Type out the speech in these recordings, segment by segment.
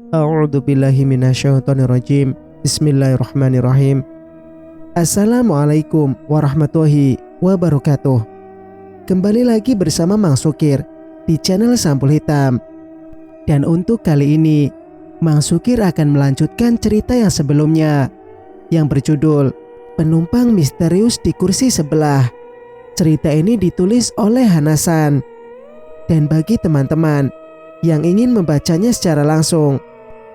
A'udzu billahi minasyaitonir rajim. Bismillahirrahmanirrahim. Assalamualaikum warahmatullahi wabarakatuh. Kembali lagi bersama Mang Sukir di channel Sampul Hitam. Dan untuk kali ini, Mang Sukir akan melanjutkan cerita yang sebelumnya yang berjudul Penumpang Misterius di Kursi Sebelah. Cerita ini ditulis oleh Hanasan. Dan bagi teman-teman yang ingin membacanya secara langsung,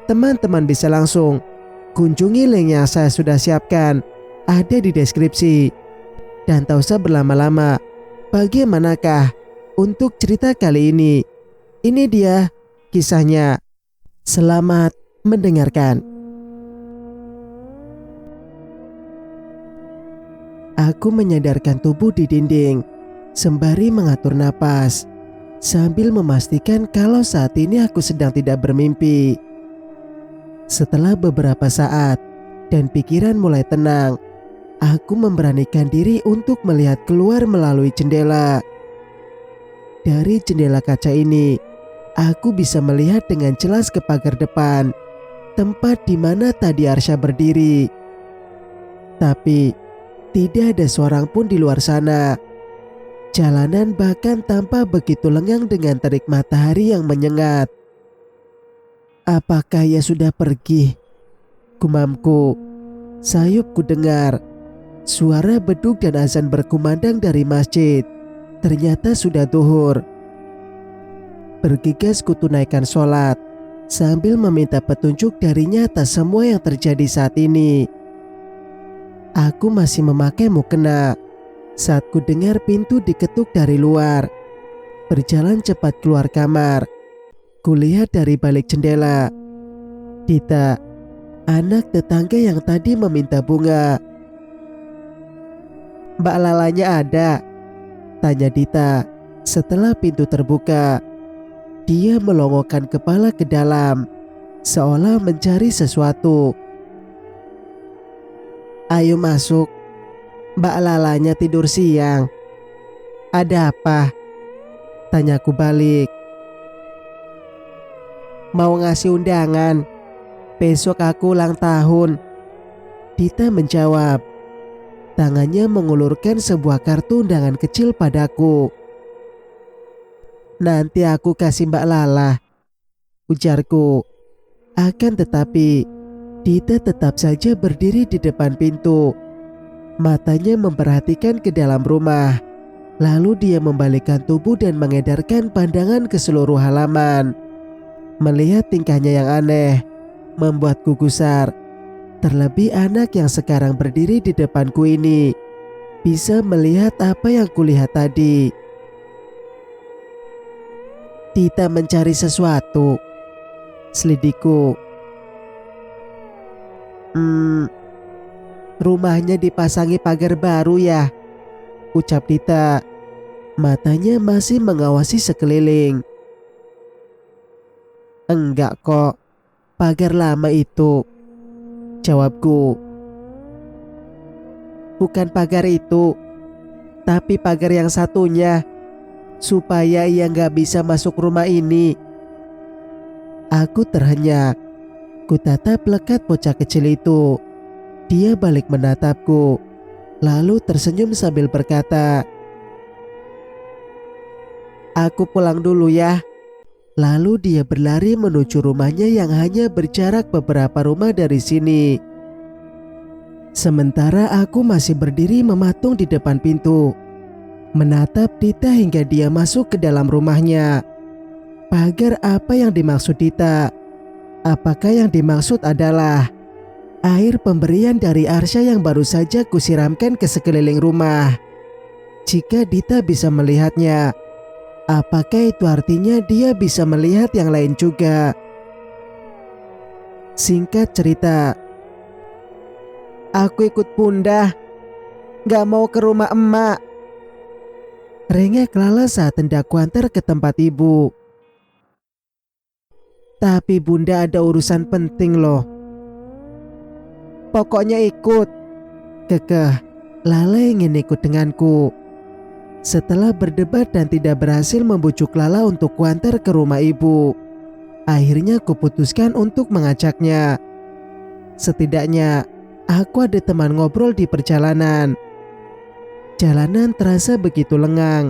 teman-teman bisa langsung kunjungi link yang saya sudah siapkan, ada di deskripsi. Dan tak usah berlama-lama, bagaimanakah untuk cerita kali ini? Ini dia kisahnya. Selamat mendengarkan. Aku menyadarkan tubuh di dinding sembari mengatur napas, sambil memastikan kalau saat ini aku sedang tidak bermimpi. Setelah beberapa saat dan pikiran mulai tenang, aku memberanikan diri untuk melihat keluar melalui jendela. Dari jendela kaca ini, aku bisa melihat dengan jelas ke pagar depan, tempat di mana tadi Arsya berdiri. Tapi tidak ada seorang pun di luar sana. Jalanan bahkan tampak begitu lengang dengan terik matahari yang menyengat. Apakah ia sudah pergi? Gumamku. Sayup ku dengar suara beduk dan azan berkumandang dari masjid. Ternyata sudah zuhur. Bergegas ku tunaikan sholat sambil meminta petunjuk darinya atas semua yang terjadi saat ini. Aku masih memakai mukena saat ku dengar pintu diketuk dari luar. Berjalan cepat keluar kamar. Kulihat dari balik jendela Dita, anak tetangga yang tadi meminta bunga. "Mbak Lalanya ada?" tanya Dita setelah pintu terbuka. Dia melongokkan kepala ke dalam, seolah mencari sesuatu. "Ayo masuk. Mbak Lalanya tidur siang." "Ada apa?" tanyaku balik. "Mau ngasih undangan. Besok aku ulang tahun." Dita menjawab. Tangannya mengulurkan sebuah kartu undangan kecil padaku. "Nanti aku kasih Mbak Lala," ujarku. Akan tetapi Dita tetap saja berdiri di depan pintu. Matanya memperhatikan ke dalam rumah. Lalu dia membalikkan tubuh dan mengedarkan pandangan ke seluruh halaman. Melihat tingkahnya yang aneh membuatku gusar. Terlebih anak yang sekarang berdiri di depanku ini bisa melihat apa yang kulihat tadi. "Dita mencari sesuatu," selidikku. Rumahnya dipasangi pagar baru ya?" ucap Dita. Matanya masih mengawasi sekeliling. "Enggak kok, pagar lama itu," jawabku. "Bukan pagar itu, tapi pagar yang satunya, supaya ia nggak bisa masuk rumah ini." Aku terhenyak. Ku tatap lekat bocah kecil itu. Dia balik menatapku, lalu tersenyum sambil berkata, "Aku pulang dulu ya." Lalu dia berlari menuju rumahnya yang hanya berjarak beberapa rumah dari sini. Sementara aku masih berdiri mematung di depan pintu, menatap Dita hingga dia masuk ke dalam rumahnya. Pagar apa yang dimaksud Dita? Apakah yang dimaksud adalah air pemberian dari Arsya yang baru saja kusiramkan ke sekeliling rumah? Jika Dita bisa melihatnya, apakah itu artinya dia bisa melihat yang lain juga? Singkat cerita, "Aku ikut Bunda, gak mau ke rumah emak," rengek Lala saat hendak kuantar ke tempat ibu. "Tapi Bunda ada urusan penting loh." "Pokoknya ikut," kekeh Lala ingin ikut denganku. Setelah berdebat dan tidak berhasil membujuk Lala untuk kuantar ke rumah ibu, Akhirnya kuputuskan untuk mengajaknya. Setidaknya aku ada teman ngobrol di perjalanan. Jalanan terasa begitu lengang,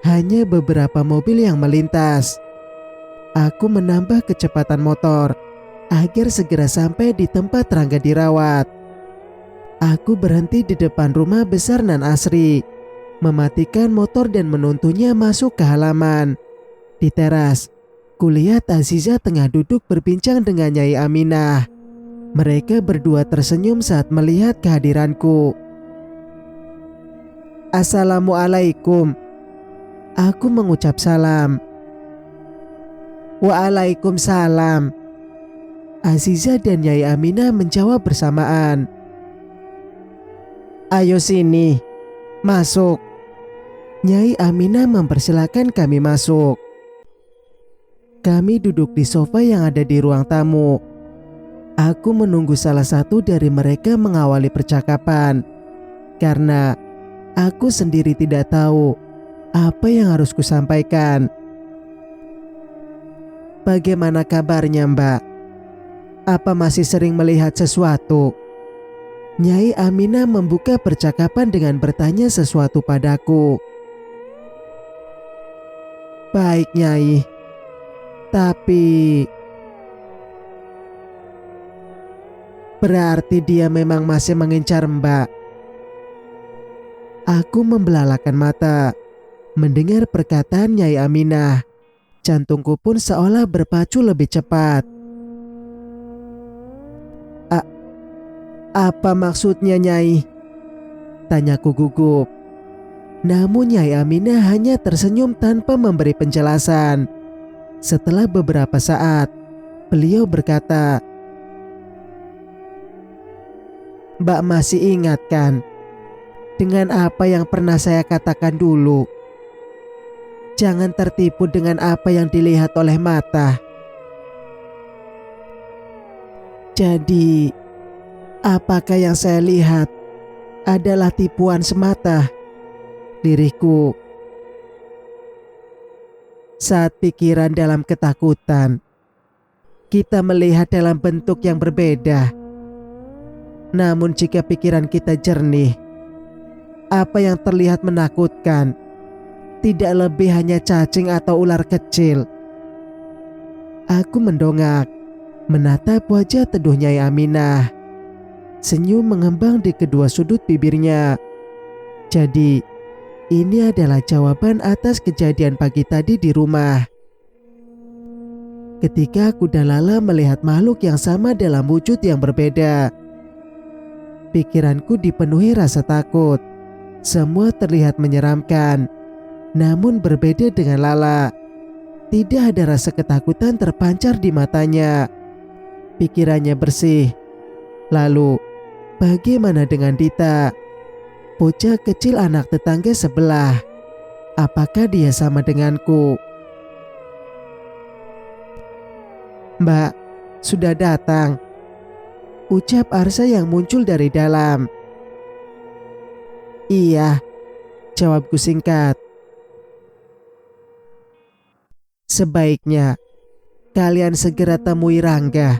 hanya beberapa mobil yang melintas. Aku menambah kecepatan motor agar segera sampai di tempat Rangga dirawat. Aku berhenti di depan rumah besar Nan Asri, mematikan motor dan menuntunnya masuk ke halaman. Di teras, kulihat Aziza tengah duduk berbincang dengan Nyai Aminah. Mereka berdua tersenyum saat melihat kehadiranku. Assalamualaikum. Aku mengucap salam. Waalaikumsalam. Aziza dan Nyai Aminah menjawab bersamaan. Ayo sini, masuk. Nyai Aminah mempersilahkan kami masuk. Kami duduk di sofa yang ada di ruang tamu. Aku menunggu salah satu dari mereka mengawali percakapan, karena aku sendiri tidak tahu apa yang harus kusampaikan. Bagaimana kabarnya, Mbak? Apa masih sering melihat sesuatu? Nyai Aminah membuka percakapan dengan bertanya sesuatu padaku. Baik, Nyai. Tapi berarti dia memang masih mengincar Mbak. Aku membelalakan mata mendengar perkataan Nyai Aminah. Jantungku pun seolah berpacu lebih cepat. Apa maksudnya, Nyai? Tanyaku gugup. Namun Nyai Aminah hanya tersenyum tanpa memberi penjelasan. Setelah beberapa saat, beliau berkata, Mbak masih ingat kan dengan apa yang pernah saya katakan dulu? Jangan tertipu dengan apa yang dilihat oleh mata. Jadi, apakah yang saya lihat adalah tipuan semata? Lirihku. Saat pikiran dalam ketakutan, kita melihat dalam bentuk yang berbeda. Namun jika pikiran kita jernih, apa yang terlihat menakutkan tidak lebih hanya cacing atau ular kecil. Aku mendongak, menatap wajah teduh Nyai Aminah. Senyum mengembang di kedua sudut bibirnya. Jadi, ini adalah jawaban atas kejadian pagi tadi di rumah. Ketika aku dan Lala melihat makhluk yang sama dalam wujud yang berbeda, pikiranku dipenuhi rasa takut. Semua terlihat menyeramkan. Namun berbeda dengan Lala, tidak ada rasa ketakutan terpancar di matanya. Pikirannya bersih. Lalu, bagaimana dengan Dita? Bocah kecil anak tetangga sebelah. Apakah dia sama denganku? Mbak, sudah datang. Ucap Arsa yang muncul dari dalam. Iya, jawabku singkat. Sebaiknya kalian segera temui Rangga.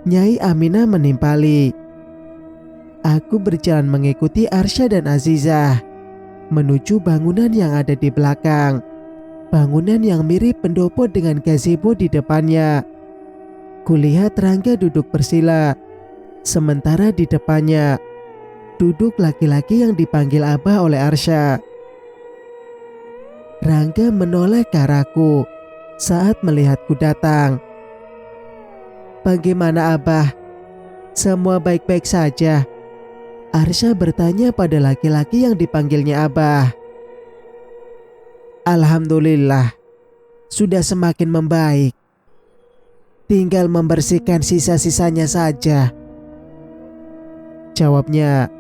Nyai Aminah menimpali. Aku berjalan mengikuti Arsya dan Aziza menuju bangunan yang ada di belakang. Bangunan yang mirip pendopo dengan gazebo di depannya. Kulihat Rangga duduk bersila, sementara di depannya duduk laki-laki yang dipanggil Abah oleh Arsya. Rangga menoleh ke arahku saat melihatku datang. Bagaimana Abah? Semua baik-baik saja? Arsya bertanya pada laki-laki yang dipanggilnya Abah. Alhamdulillah, sudah semakin membaik. Tinggal membersihkan sisa-sisanya saja, jawabnya.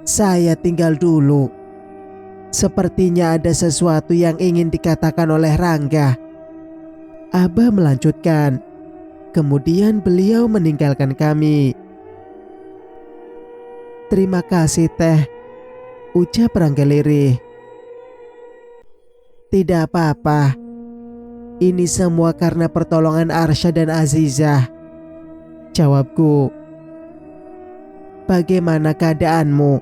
Saya tinggal dulu. Sepertinya ada sesuatu yang ingin dikatakan oleh Rangga. Abah melanjutkan. Kemudian beliau meninggalkan kami. Terima kasih Teh, ucap Rangga lirih. Tidak apa-apa. Ini semua karena pertolongan Arsya dan Azizah, jawabku. Bagaimana keadaanmu?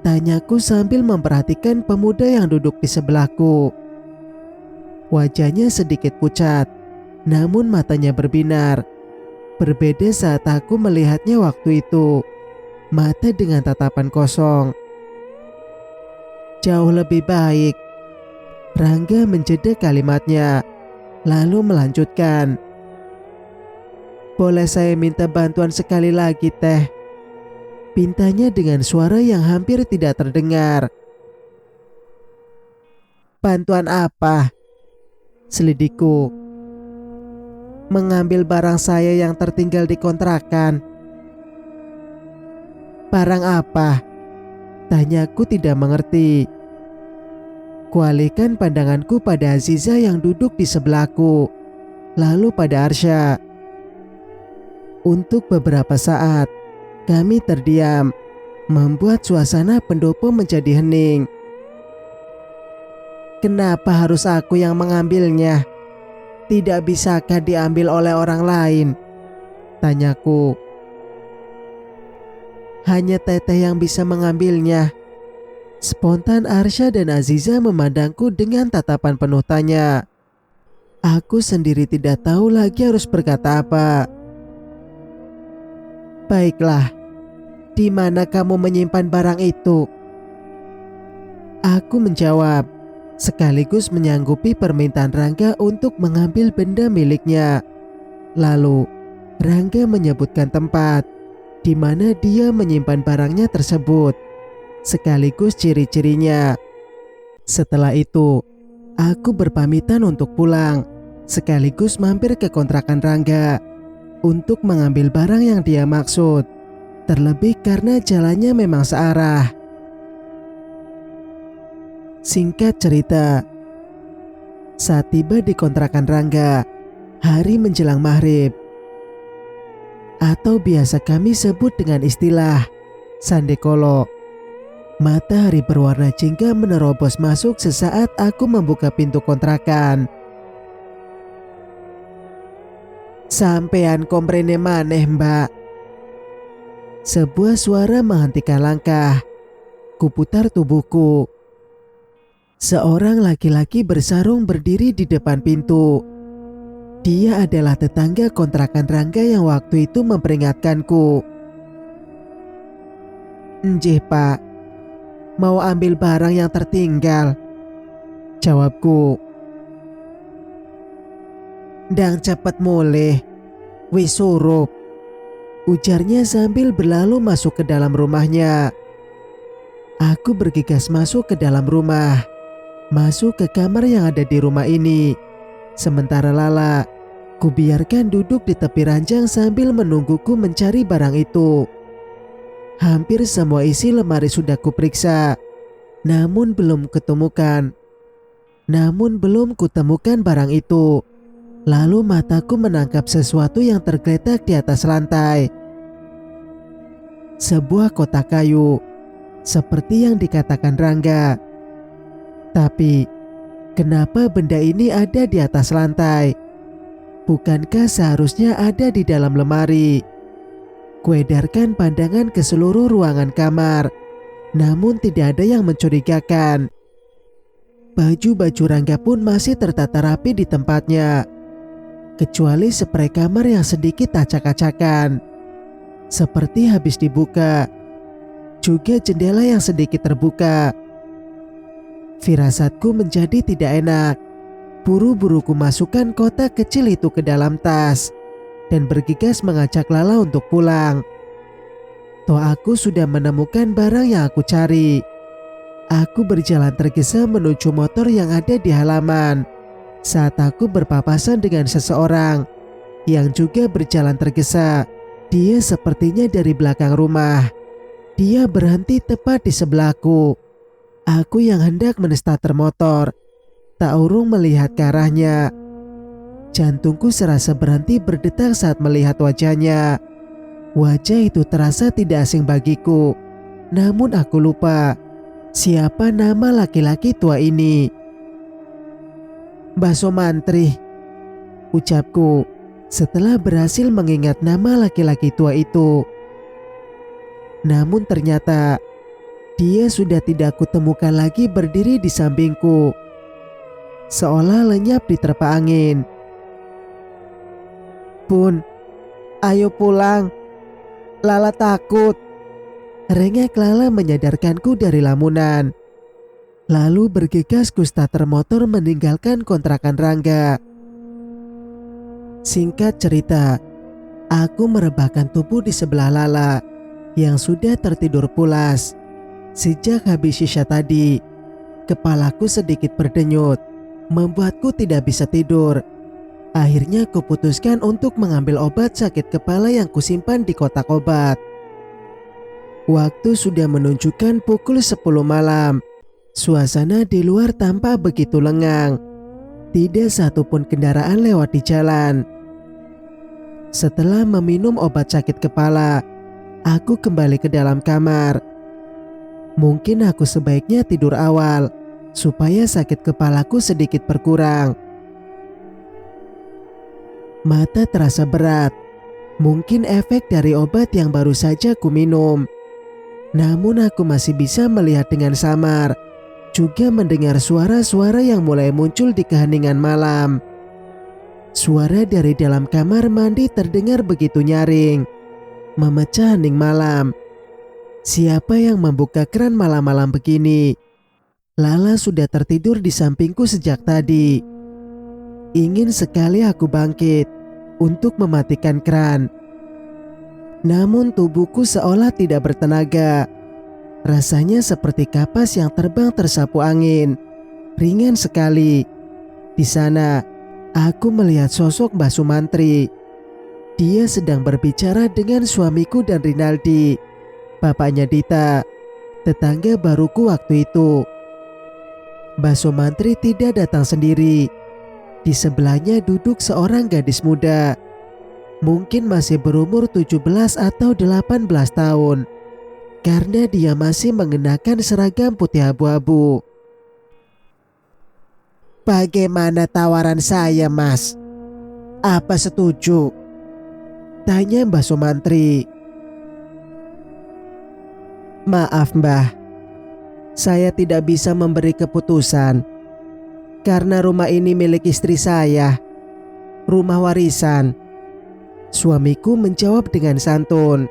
Tanyaku sambil memperhatikan pemuda yang duduk di sebelahku. Wajahnya sedikit pucat, namun matanya berbinar. Berbeda saat aku melihatnya waktu itu, mata dengan tatapan kosong. Jauh lebih baik. Rangga menjeda kalimatnya, lalu melanjutkan. Boleh saya minta bantuan sekali lagi, Teh? Pintanya dengan suara yang hampir tidak terdengar. Bantuan apa? Selidikku. Mengambil barang saya yang tertinggal di kontrakan. Barang apa? Tanyaku tidak mengerti. Kualihkan pandanganku pada Aziza yang duduk di sebelahku, lalu pada Arsya. Untuk beberapa saat, kami terdiam, membuat suasana pendopo menjadi hening. Kenapa harus aku yang mengambilnya? Tidak bisakah diambil oleh orang lain? Tanyaku. Hanya Teteh yang bisa mengambilnya. Spontan Arsya dan Aziza memandangku dengan tatapan penuh tanya. Aku sendiri tidak tahu lagi harus berkata apa. Baiklah, di mana kamu menyimpan barang itu? Aku menjawab, sekaligus menyanggupi permintaan Rangga untuk mengambil benda miliknya. Lalu, Rangga menyebutkan tempat di mana dia menyimpan barangnya tersebut, sekaligus ciri-cirinya. Setelah itu, aku berpamitan untuk pulang, sekaligus mampir ke kontrakan Rangga untuk mengambil barang yang dia maksud, terlebih karena jalannya memang searah. Singkat cerita, saat tiba di kontrakan Rangga, hari menjelang maghrib, atau biasa kami sebut dengan istilah Sandekolo. Matahari berwarna jingga menerobos masuk sesaat aku membuka pintu kontrakan. Sampean komprene maneh, Mbak. Sebuah suara menghentikan langkah. Kuputar tubuhku. Seorang laki-laki bersarung berdiri di depan pintu. Dia adalah tetangga kontrakan Rangga yang waktu itu memperingatkanku. Njih, Pak. Mau ambil barang yang tertinggal, jawabku. Ndang cepet mulih, wis surup, ujarnya sambil berlalu masuk ke dalam rumahnya. Aku bergegas masuk ke dalam rumah, masuk ke kamar yang ada di rumah ini. Sementara Lala, kubiarkan duduk di tepi ranjang sambil menungguku mencari barang itu. Hampir semua isi lemari sudah kuperiksa, namun belum kutemukan barang itu. Lalu mataku menangkap sesuatu yang tergeletak di atas lantai. Sebuah kotak kayu, seperti yang dikatakan Rangga. Tapi, kenapa benda ini ada di atas lantai? Bukankah seharusnya ada di dalam lemari? Kuedarkan pandangan ke seluruh ruangan kamar, namun tidak ada yang mencurigakan. Baju-baju Rangga pun masih tertata rapi di tempatnya, kecuali spray kamar yang sedikit acak-acakan, seperti habis dibuka. Juga jendela yang sedikit terbuka. Firasatku menjadi tidak enak. Buru-buru ku masukkan kotak kecil itu ke dalam tas dan bergegas mengajak Lala untuk pulang. Toh aku sudah menemukan barang yang aku cari. Aku berjalan tergesa menuju motor yang ada di halaman saat aku berpapasan dengan seseorang yang juga berjalan tergesa. Dia sepertinya dari belakang rumah. Dia berhenti tepat di sebelahku. Aku yang hendak men-starter motor, tak urung melihat ke arahnya. Jantungku serasa berhenti berdetak saat melihat wajahnya. Wajah itu terasa tidak asing bagiku. Namun aku lupa siapa nama laki-laki tua ini. Mbah Sumantri, ucapku setelah berhasil mengingat nama laki-laki tua itu. Namun ternyata dia sudah tidak kutemukan lagi berdiri di sampingku, seolah lenyap diterpa angin. "Bun, ayo pulang. Lala takut." Rengek Lala menyadarkanku dari lamunan. Lalu bergegas ku starter motor meninggalkan kontrakan Rangga. Singkat cerita, aku merebahkan tubuh di sebelah Lala yang sudah tertidur pulas. Sejak habis sisa tadi, kepalaku sedikit berdenyut, membuatku tidak bisa tidur. Akhirnya kuputuskan untuk mengambil obat sakit kepala yang kusimpan di kotak obat. Waktu sudah menunjukkan pukul 10 malam. Suasana di luar tampak begitu lengang. Tidak satupun kendaraan lewat di jalan. Setelah meminum obat sakit kepala, aku kembali ke dalam kamar. Mungkin aku sebaiknya tidur awal, supaya sakit kepalaku sedikit berkurang. Mata terasa berat. Mungkin efek dari obat yang baru saja kuminum. Namun aku masih bisa melihat dengan samar, juga mendengar suara-suara yang mulai muncul di keheningan malam. Suara dari dalam kamar mandi terdengar begitu nyaring, memecah hening malam. Siapa yang membuka keran malam-malam begini? Lala sudah tertidur di sampingku sejak tadi. Ingin sekali aku bangkit untuk mematikan keran. Namun tubuhku seolah tidak bertenaga. Rasanya seperti kapas yang terbang tersapu angin. Ringan sekali. Di sana, aku melihat sosok Mbah Sumantri. Dia sedang berbicara dengan suamiku dan Rinaldi, bapaknya Dita, tetangga baruku waktu itu. Mbah Sumantri tidak datang sendiri. Di sebelahnya duduk seorang gadis muda. Mungkin masih berumur 17 atau 18 tahun. Karena dia masih mengenakan seragam putih abu-abu. "Bagaimana tawaran saya, Mas? Apa setuju?" tanya Mbah Sumantri. "Maaf Mbah, saya tidak bisa memberi keputusan. Karena rumah ini milik istri saya. Rumah warisan." Suamiku menjawab dengan santun.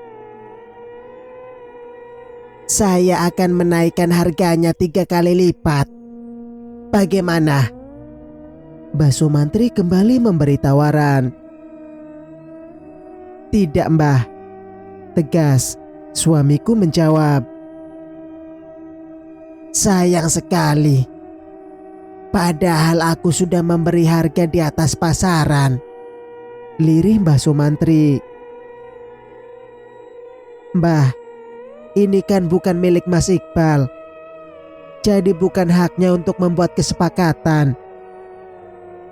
"Saya akan menaikkan harganya 3 kali lipat. Bagaimana?" Mbah Sumantri kembali memberi tawaran. "Tidak Mbah," tegas suamiku menjawab. "Sayang sekali. Padahal aku sudah memberi harga di atas pasaran," lirih Mbah Sumantri. "Mbah, ini kan bukan milik Mas Iqbal. Jadi bukan haknya untuk membuat kesepakatan,"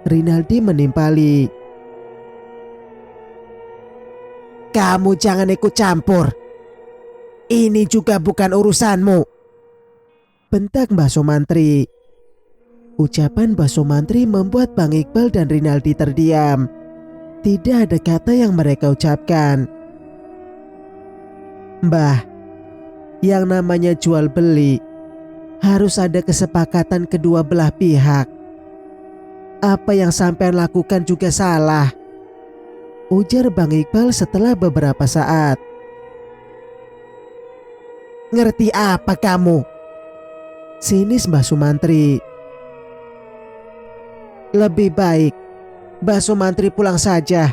Rinaldi menimpali. "Kamu jangan ikut campur. Ini juga bukan urusanmu," bentak Mbah Sumantri. Ucapan Mbah Sumantri membuat Bang Iqbal dan Rinaldi terdiam. Tidak ada kata yang mereka ucapkan. "Mbah, yang namanya jual beli harus ada kesepakatan kedua belah pihak. Apa yang sampean lakukan juga salah," ujar Bang Iqbal setelah beberapa saat. "Ngerti apa kamu?" sinis Mbah Sumantri. "Lebih baik Mbah Sumantri pulang saja.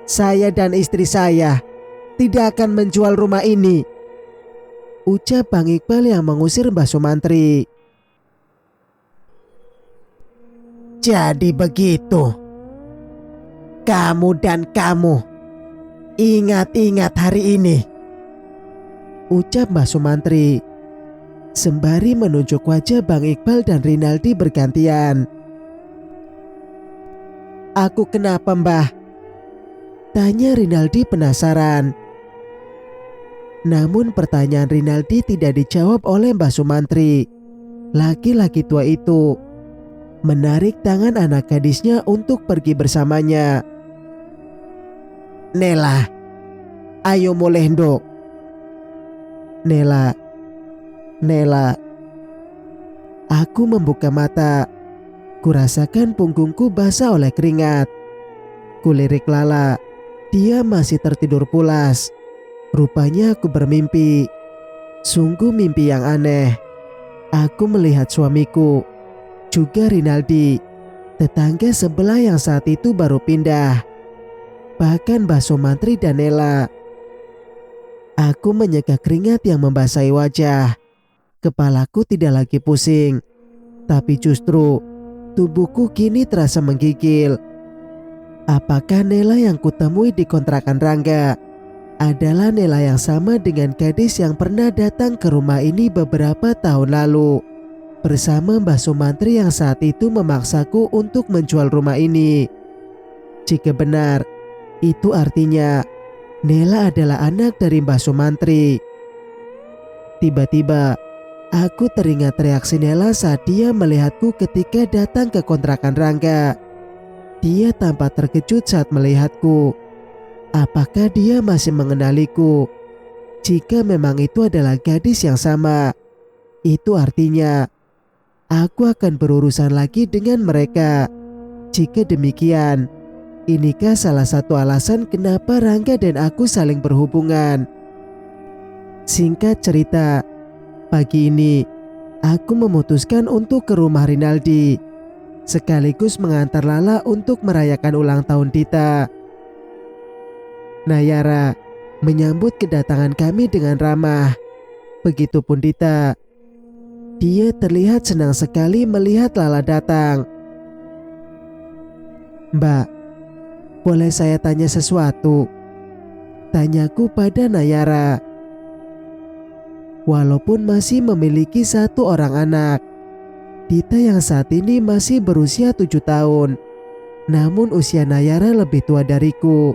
Saya dan istri saya tidak akan menjual rumah ini," ucap Bang Iqbal yang mengusir Mbah Sumantri. "Jadi begitu. Kamu dan kamu ingat-ingat hari ini," ucap Mbah Sumantri sembari menunjuk wajah Bang Iqbal dan Rinaldi bergantian. "Aku kenapa Mbah?" tanya Rinaldi penasaran. Namun pertanyaan Rinaldi tidak dijawab oleh Mbah Sumantri, laki-laki tua itu. menarik tangan anak gadisnya untuk pergi bersamanya. "Nela, ayo molendo." Nela. Aku membuka mata. Kurasakan punggungku basah oleh keringat. Kulirik Lala. Dia masih tertidur pulas. Rupanya aku bermimpi. Sungguh mimpi yang aneh. Aku melihat suamiku, juga Rinaldi, tetangga sebelah yang saat itu baru pindah. Bahkan Mbak Sumantri dan Nela. Aku menyeka keringat yang membasahi wajah. Kepalaku tidak lagi pusing, tapi justru tubuhku kini terasa menggigil. Apakah Nela yang kutemui di kontrakan Rangga adalah Nela yang sama dengan gadis yang pernah datang ke rumah ini beberapa tahun lalu bersama Mbah Sumantri yang saat itu memaksaku untuk menjual rumah ini? Jika benar, itu artinya Nela adalah anak dari Mbah Sumantri. Tiba-tiba aku teringat reaksi Nela saat dia melihatku ketika datang ke kontrakan Rangga. Dia tampak terkejut saat melihatku. Apakah dia masih mengenaliku? Jika memang itu adalah gadis yang sama, itu artinya aku akan berurusan lagi dengan mereka. Jika demikian, inikah salah satu alasan kenapa Rangga dan aku saling berhubungan? Singkat cerita, pagi ini aku memutuskan untuk ke rumah Rinaldi, sekaligus mengantar Lala untuk merayakan ulang tahun Dita. Nayara menyambut kedatangan kami dengan ramah. Begitupun Dita. Dia terlihat senang sekali melihat Lala datang. "Mbak, boleh saya tanya sesuatu?" tanyaku pada Nayara. Walaupun masih memiliki satu orang anak, Dita yang saat ini masih berusia 7 tahun. Namun usia Nayara lebih tua dariku.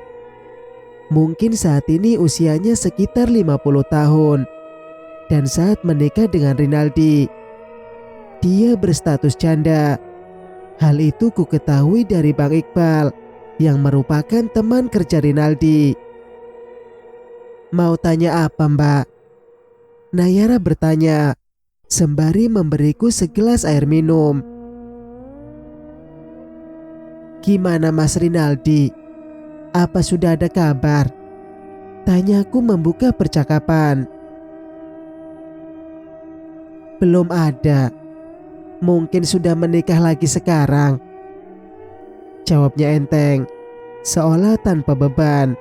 Mungkin saat ini usianya sekitar 50 tahun. Dan saat menikah dengan Rinaldi, dia berstatus janda. Hal itu ku ketahui dari Bang Iqbal yang merupakan teman kerja Rinaldi. "Mau tanya apa, Mbak?" Nayara bertanya sembari memberiku segelas air minum. "Gimana Mas Rinaldi? Apa sudah ada kabar?" tanyaku membuka percakapan. "Belum ada. Mungkin sudah menikah lagi sekarang," jawabnya enteng, seolah tanpa beban.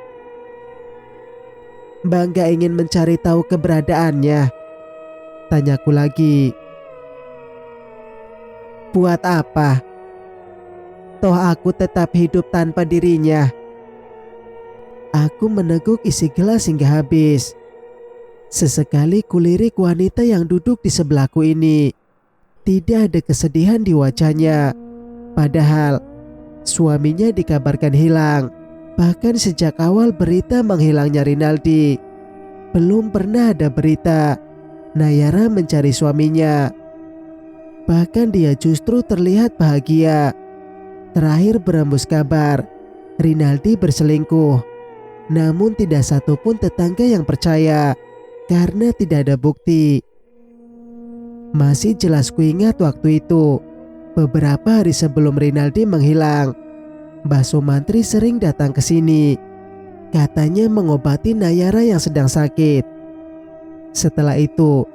"Mbak gak ingin mencari tahu keberadaannya?" tanyaku lagi. "Buat apa? Toh aku tetap hidup tanpa dirinya." Aku meneguk isi gelas hingga habis. Sesekali kulirik wanita yang duduk di sebelahku ini. Tidak ada kesedihan di wajahnya. Padahal suaminya dikabarkan hilang. Bahkan sejak awal berita menghilangnya Rinaldi, belum pernah ada berita Nayara mencari suaminya. Bahkan dia justru terlihat bahagia. Terakhir berembus kabar Rinaldi berselingkuh. Namun tidak satupun tetangga yang percaya karena tidak ada bukti. Masih jelas kuingat waktu itu, beberapa hari sebelum Rinaldi menghilang, Mbah Sumantri sering datang ke sini. Katanya mengobati Nayara yang sedang sakit. Setelah itu,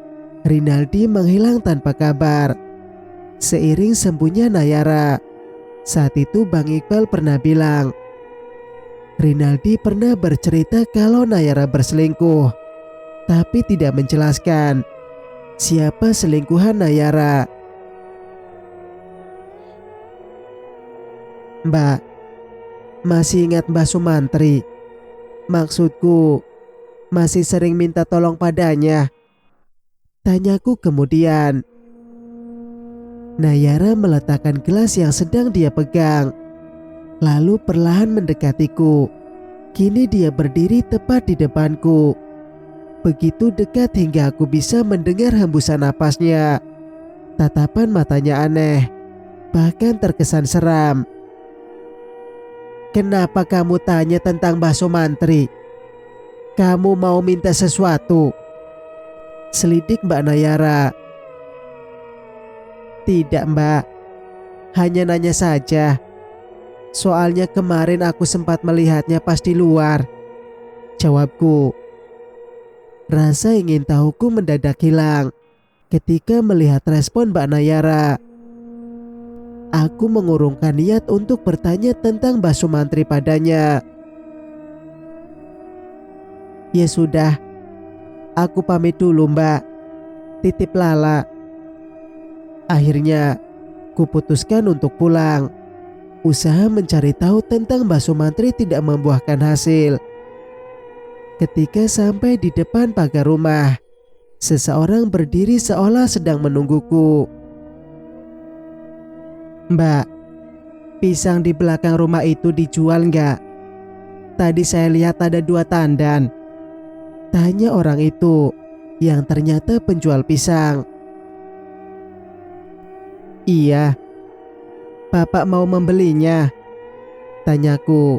Rinaldi menghilang tanpa kabar. Seiring sembuhnya Nayara, saat itu Bang Iqbal pernah bilang, Rinaldi pernah bercerita kalau Nayara berselingkuh, tapi tidak menjelaskan siapa selingkuhan Nayara. "Mbak, masih ingat Mbak Sumantri? Maksudku, masih sering minta tolong padanya?" tanyaku kemudian. Nayara meletakkan gelas yang sedang dia pegang, lalu perlahan mendekatiku. Kini dia berdiri tepat di depanku. Begitu dekat hingga aku bisa mendengar hembusan napasnya. Tatapan matanya aneh. bahkan terkesan seram. "Kenapa kamu tanya tentang bakso mantri? Kamu mau minta sesuatu?" selidik Mbak Nayara. "Tidak, Mbak. Hanya nanya saja. Soalnya kemarin aku sempat melihatnya pas di luar," jawabku. Rasa ingin tahuku mendadak hilang ketika melihat respon Mbak Nayara. Aku mengurungkan niat untuk bertanya tentang bakso mantri padanya. "Ya sudah, aku pamit dulu, Mbak. Titip Lala." Akhirnya, kuputuskan untuk pulang. Usaha mencari tahu tentang bakso mantri tidak membuahkan hasil. Ketika sampai di depan pagar rumah, seseorang berdiri seolah sedang menungguku. "Mbak, pisang di belakang rumah itu dijual nggak? Tadi saya lihat ada 2 tandan," tanya orang itu yang ternyata penjual pisang. "Iya. Bapak mau membelinya?" tanyaku.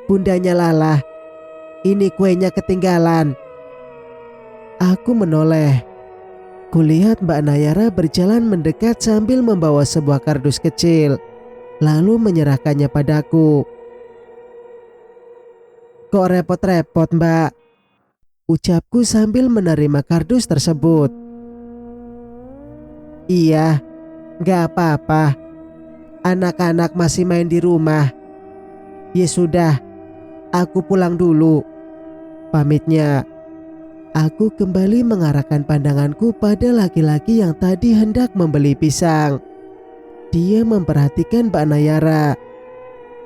"Bundanya Lala, ini kuenya ketinggalan." Aku menoleh. Kulihat Mbak Nayara berjalan mendekat sambil membawa sebuah kardus kecil, lalu menyerahkannya padaku. "Kok repot-repot, Mbak?" ucapku sambil menerima kardus tersebut. "Iya, gak apa-apa. Anak-anak masih main di rumah. Ya sudah, aku pulang dulu," pamitnya. Aku kembali mengarahkan pandanganku pada laki-laki yang tadi hendak membeli pisang. Dia memperhatikan Mbak Nayara,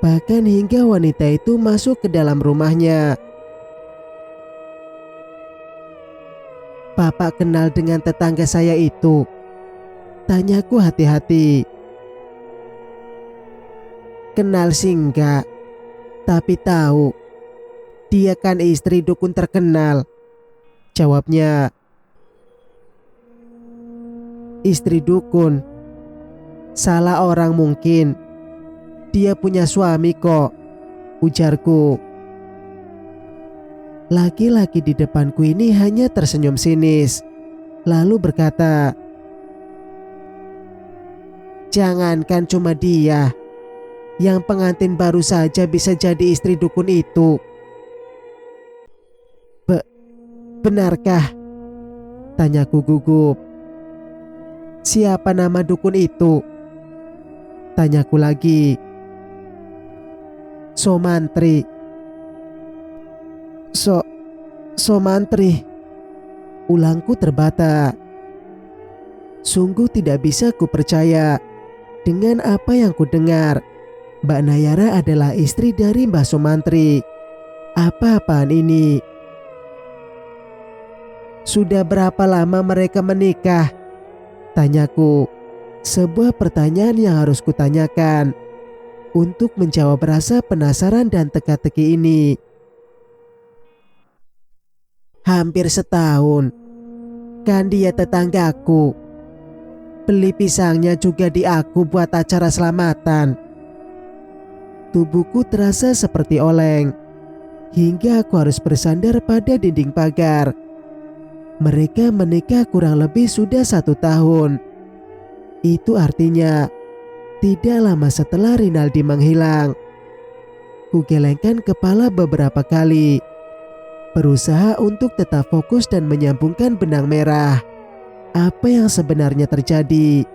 bahkan hingga wanita itu masuk ke dalam rumahnya. "Bapak kenal dengan tetangga saya itu?" tanyaku hati-hati. "Kenal sih enggak, tapi tahu. Dia kan istri dukun terkenal," jawabnya. "Istri dukun? Salah orang mungkin. Dia punya suami kok," ujarku. Laki-laki di depanku ini hanya tersenyum sinis, lalu berkata, "Jangankan cuma dia, yang pengantin baru saja bisa jadi istri dukun itu." "Benarkah?" tanyaku gugup. "Siapa nama dukun itu?" tanyaku lagi. "Somantri." Somantri," ulangku terbata. Sungguh tidak bisa kupercaya dengan apa yang kudengar. Mbak Nayara adalah istri dari Mbah Somantri. Apa-apaan ini? "Sudah berapa lama mereka menikah?" tanyaku. Sebuah pertanyaan yang harus kutanyakan untuk menjawab rasa penasaran dan teka-teki ini. "Hampir setahun. Kan dia tetanggaku. Beli pisangnya juga di aku buat acara selamatan." Tubuhku terasa seperti oleng, hingga aku harus bersandar pada dinding pagar. Mereka menikah kurang lebih sudah 1 tahun. Itu artinya tidak lama setelah Rinaldi menghilang. Kugelengkan kepala beberapa kali, berusaha untuk tetap fokus dan menyambungkan benang merah. Apa yang sebenarnya terjadi?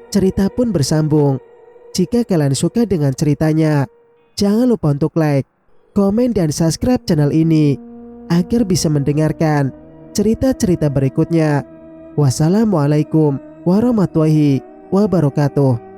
Cerita pun bersambung. Jika kalian suka dengan ceritanya, jangan lupa untuk like, komen, dan subscribe channel ini agar bisa mendengarkan cerita-cerita berikutnya. Wassalamualaikum warahmatullahi wabarakatuh.